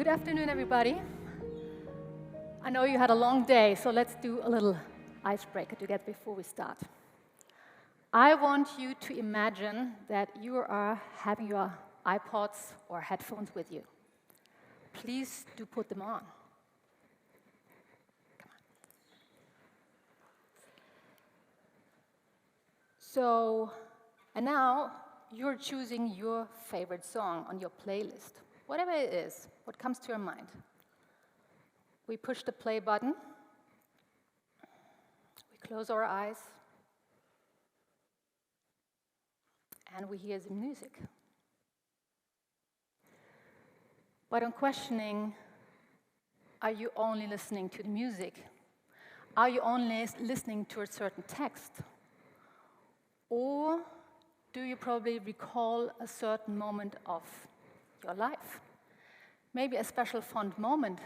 Good afternoon, everybody. I know you had a long day, so let's do a little icebreaker together before we start. I want you to imagine that you are having your iPods or headphones with you. Please do put them on. Come on. And now you're choosing your favorite song on your playlist, whatever it is, what comes to your mind. We push the play button, we close our eyes, and we hear the music. But on questioning, are you only listening to the music? Are you only listening to a certain text? Or do you probably recall a certain moment of your life? Maybe a special fond moment.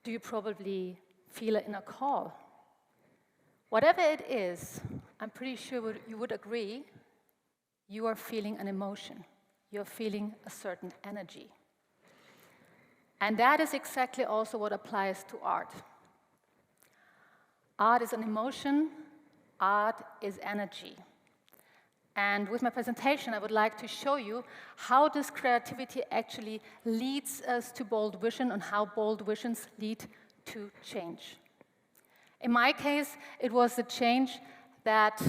Do you probably feel it in a call? Whatever it is, I'm pretty sure you would agree, you are feeling an emotion. You're feeling a certain energy. And that is exactly also what applies to art. Art is an emotion, art is energy. And with my presentation, I would like to show you how this creativity actually leads us to bold vision and how bold visions lead to change. In my case, it was the change that,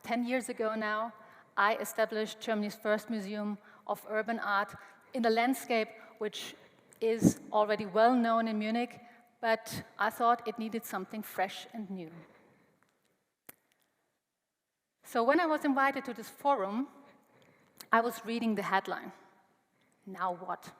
10 years ago now, I established Germany's first museum of urban art in a landscape which is already well known in Munich, but I thought it needed something fresh and new. So when I was invited to this forum, I was reading the headline, "Now what?"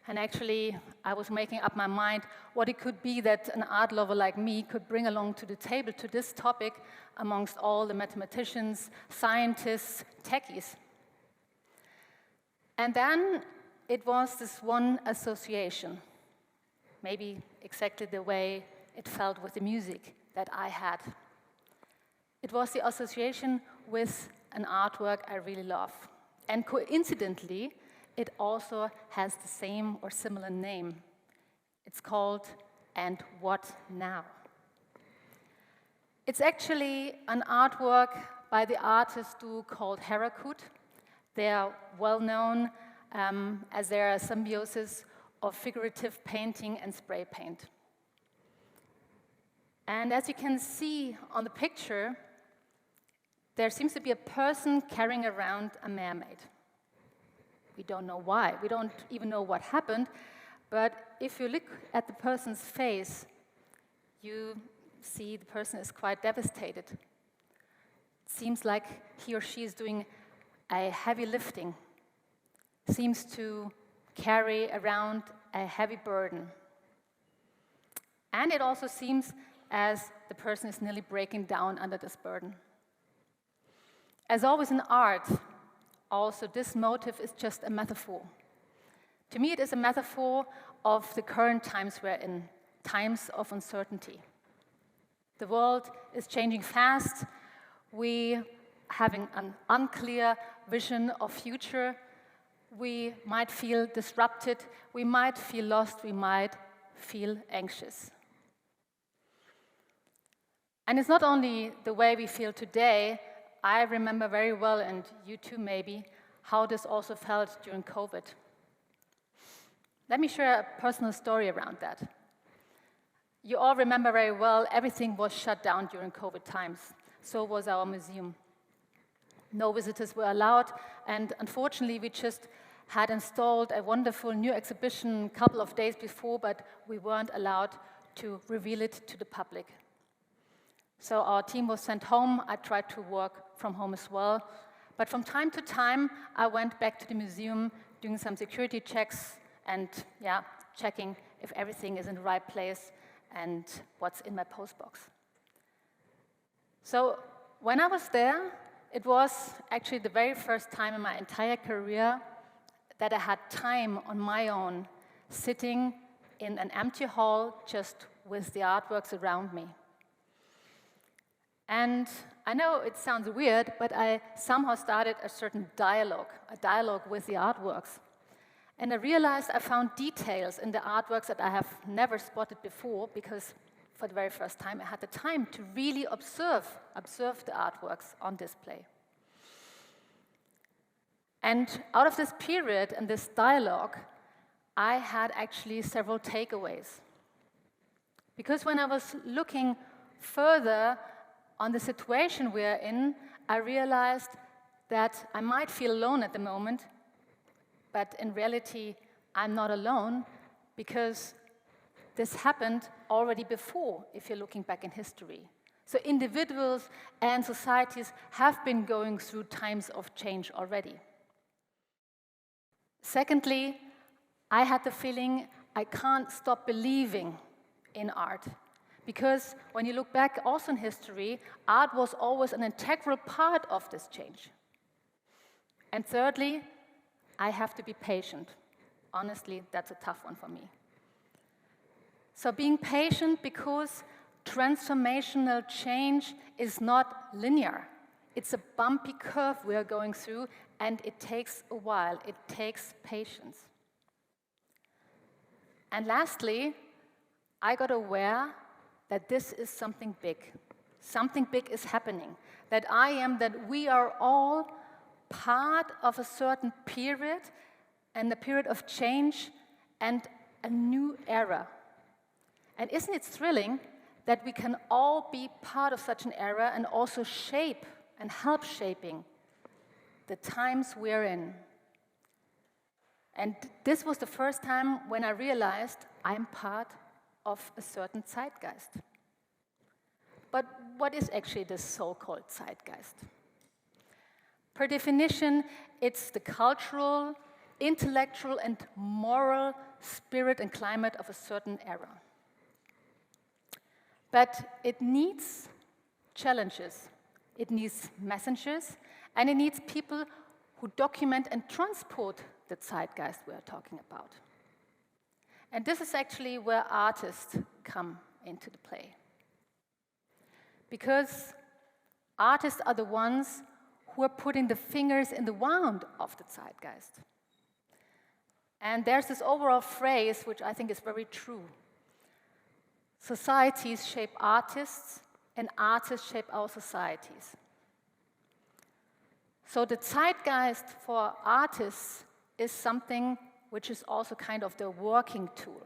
And actually, I was making up my mind what it could be that an art lover like me could bring along to the table to this topic amongst all the mathematicians, scientists, techies. And then it was this one association, maybe exactly the way it felt with the music that I had. It was the association with an artwork I really love. And coincidentally, it also has the same or similar name. It's called And What Now? It's actually an artwork by the artist duo called Harakud. They are well known as they are a symbiosis of figurative painting and spray paint. And as you can see on the picture, there seems to be a person carrying around a mermaid. We don't know why. We don't even know what happened. But if you look at the person's face, you see the person is quite devastated. It seems like he or she is doing a heavy lifting. Seems to carry around a heavy burden. And it also seems as the person is nearly breaking down under this burden. As always in art, also this motive is just a metaphor. To me, it is a metaphor of the current times we're in, times of uncertainty. The world is changing fast. We having an unclear vision of future. We might feel disrupted. We might feel lost. We might feel anxious. And it's not only the way we feel today. I remember very well, and you too maybe, how this also felt during COVID. Let me share a personal story around that. You all remember very well, everything was shut down during COVID times. So was our museum. No visitors were allowed, and unfortunately we just had installed a wonderful new exhibition a couple of days before, but we weren't allowed to reveal it to the public. So our team was sent home. I tried to work from home as well. But from time to time, I went back to the museum, doing some security checks and checking if everything is in the right place and what's in my postbox. So when I was there, it was actually the very first time in my entire career that I had time on my own, sitting in an empty hall just with the artworks around me. And I know it sounds weird, but I somehow started a certain dialogue with the artworks. And I realized I found details in the artworks that I have never spotted before, because for the very first time I had the time to really observe the artworks on display. And out of this period and this dialogue, I had actually several takeaways. Because when I was looking further on the situation we are in, I realized that I might feel alone at the moment, but in reality, I'm not alone, because this happened already before, if you're looking back in history. So individuals and societies have been going through times of change already. Secondly, I had the feeling I can't stop believing in art. Because when you look back also in history, art was always an integral part of this change. And thirdly, I have to be patient. Honestly, that's a tough one for me. So being patient, because transformational change is not linear. It's a bumpy curve we are going through, and it takes a while. It takes patience. And lastly, I got aware that this is something big. Something big is happening. That we are all part of a certain period, and the period of change and a new era. And isn't it thrilling that we can all be part of such an era and also shape and help shaping the times we're in? And this was the first time when I realized I'm part of a certain zeitgeist. But what is actually this so-called zeitgeist? Per definition, it's the cultural, intellectual, and moral spirit and climate of a certain era. But it needs challenges, it needs messengers, and it needs people who document and transport the zeitgeist we are talking about. And this is actually where artists come into the play. Because artists are the ones who are putting the fingers in the wound of the zeitgeist. And there's this overall phrase which I think is very true. Societies shape artists, and artists shape our societies. So the zeitgeist for artists is something which is also kind of the working tool.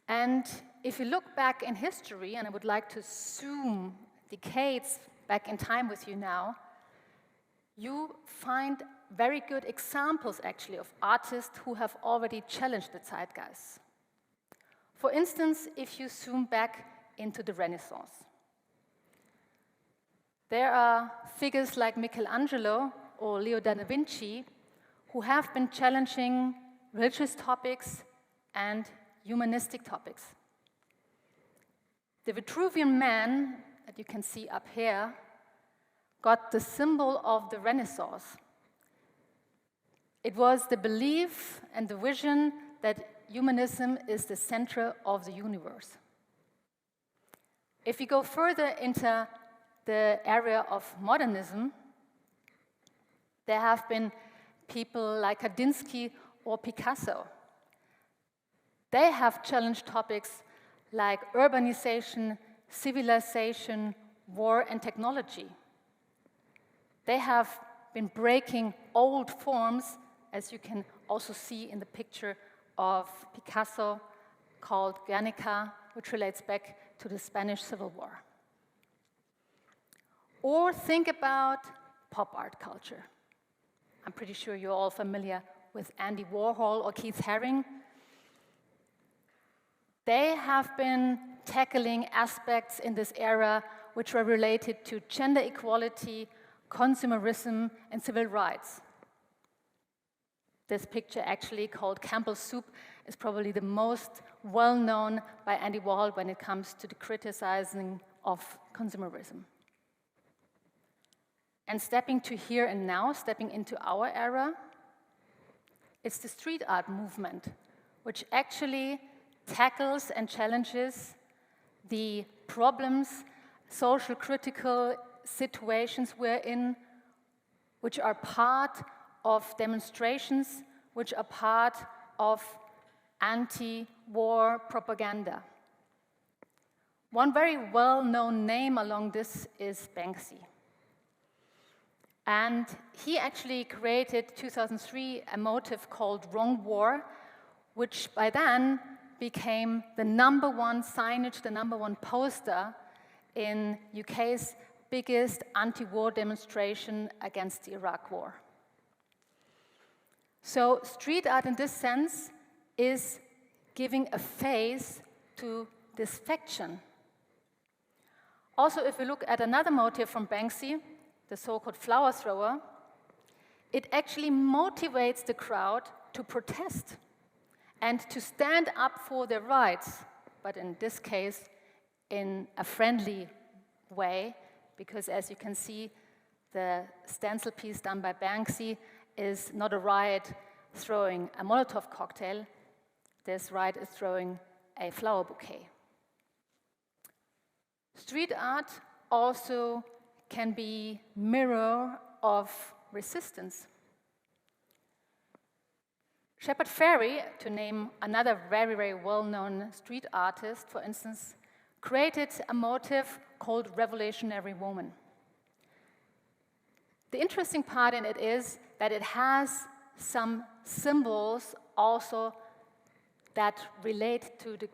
And if you look back in history, and I would like to zoom decades back in time with you now, you find very good examples, actually, of artists who have already challenged the zeitgeist. For instance, if you zoom back into the Renaissance, there are figures like Michelangelo or Leonardo da Vinci who have been challenging religious topics and humanistic topics. The Vitruvian Man, that you can see up here, got the symbol of the Renaissance. It was the belief and the vision that humanism is the center of the universe. If you go further into the area of modernism, there have been people like Kandinsky or Picasso. They have challenged topics like urbanization, civilization, war, and technology. They have been breaking old forms, as you can also see in the picture of Picasso called Guernica, which relates back to the Spanish Civil War. Or think about pop art culture. I'm pretty sure you're all familiar with Andy Warhol or Keith Haring. They have been tackling aspects in this era which were related to gender equality, consumerism, and civil rights. This picture, actually called Campbell's Soup, is probably the most well-known by Andy Warhol when it comes to the criticizing of consumerism. And stepping to here and now, stepping into our era, it's the street art movement, which actually tackles and challenges the problems, social critical situations we're in, which are part of demonstrations which are part of anti-war propaganda. One very well-known name along this is Banksy. And he actually created, 2003, a motif called Wrong War, which by then became the #1 signage, the #1 poster in UK's biggest anti-war demonstration against the Iraq War. So street art in this sense is giving a face to this faction. Also, if we look at another motif from Banksy, the so-called flower thrower, it actually motivates the crowd to protest and to stand up for their rights, but in this case, in a friendly way, because as you can see, the stencil piece done by Banksy is not a riot throwing a Molotov cocktail. This riot is throwing a flower bouquet. Street art also can be mirror of resistance. Shepard Fairey, to name another very, very well-known street artist, for instance, created a motif called Revolutionary Woman. The interesting part in it is that it has some symbols also that relate to the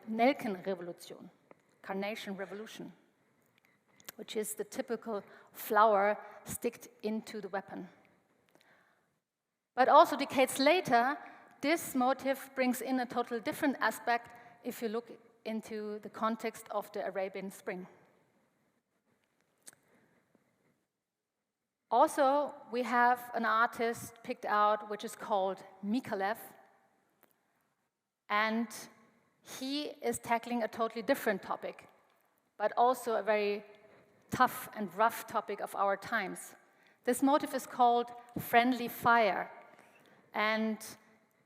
Nelkenrevolution, Carnation Revolution, which is the typical flower sticked into the weapon. But also decades later, this motif brings in a totally different aspect if you look into the context of the Arabian Spring. Also, we have an artist picked out which is called Micallef, and he is tackling a totally different topic, but also a very tough and rough topic of our times. This motif is called friendly fire, and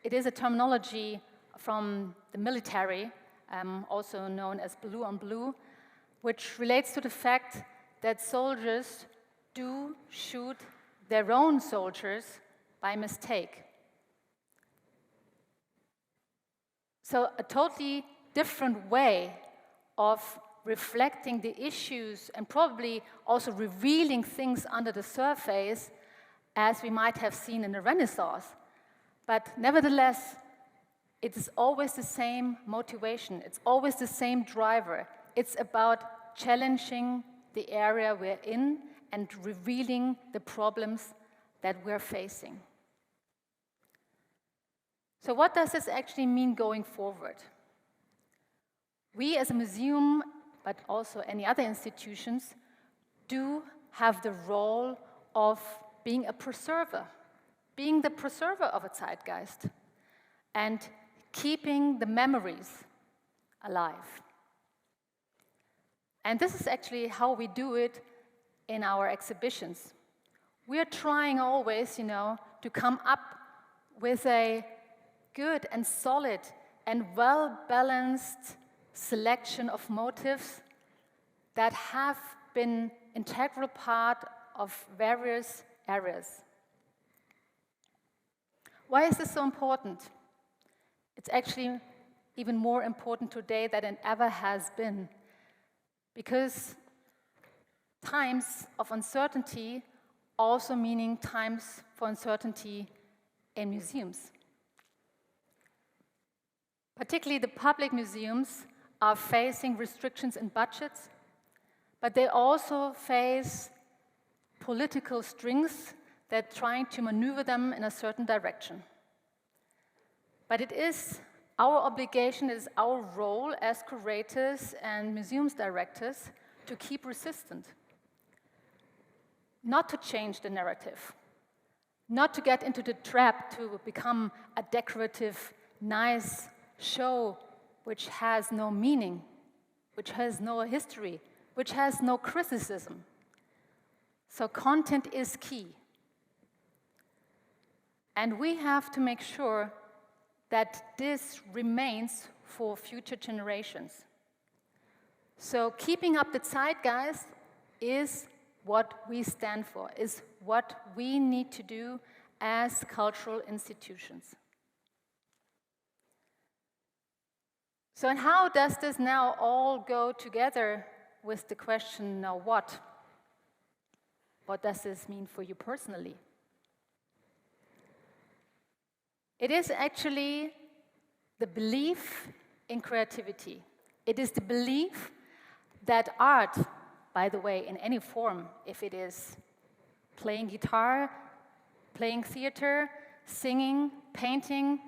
it is a terminology from the military, also known as blue on blue, which relates to the fact that soldiers do shoot their own soldiers by mistake. So a totally different way of reflecting the issues and probably also revealing things under the surface as we might have seen in the Renaissance. But nevertheless, it is always the same motivation. It's always the same driver. It's about challenging the area we're in and revealing the problems that we're facing. So what does this actually mean going forward? We as a museum, but also any other institutions, do have the role of being a preserver, being the preserver of a zeitgeist, and keeping the memories alive. And this is actually how we do it in our exhibitions. We are trying always, to come up with a good and solid and well-balanced selection of motifs that have been integral part of various areas. Why is this so important? It's actually even more important today than it ever has been, because times of uncertainty also meaning times for uncertainty in museums. Particularly the public museums are facing restrictions in budgets, but they also face political strings that are trying to maneuver them in a certain direction. But it is our obligation, it is our role as curators and museums directors to keep resistant. Not to change the narrative, not to get into the trap to become a decorative, nice show which has no meaning, which has no history, which has no criticism. So content is key. And we have to make sure that this remains for future generations. So keeping up the zeitgeist is what we stand for, is what we need to do as cultural institutions. So, and how does this now all go together with the question, now what? What does this mean for you personally? It is actually the belief in creativity. It is the belief that art, by the way, in any form, if it is playing guitar, playing theater, singing, painting,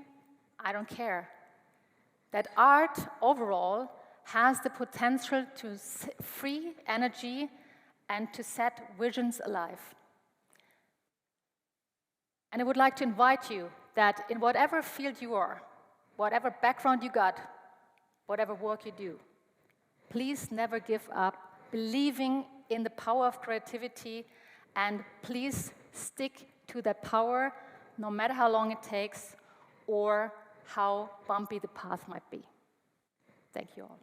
I don't care. That art overall has the potential to free energy and to set visions alive. And I would like to invite you that in whatever field you are, whatever background you got, whatever work you do, please never give up believing in the power of creativity, and please stick to that power no matter how long it takes or how bumpy the path might be. Thank you all.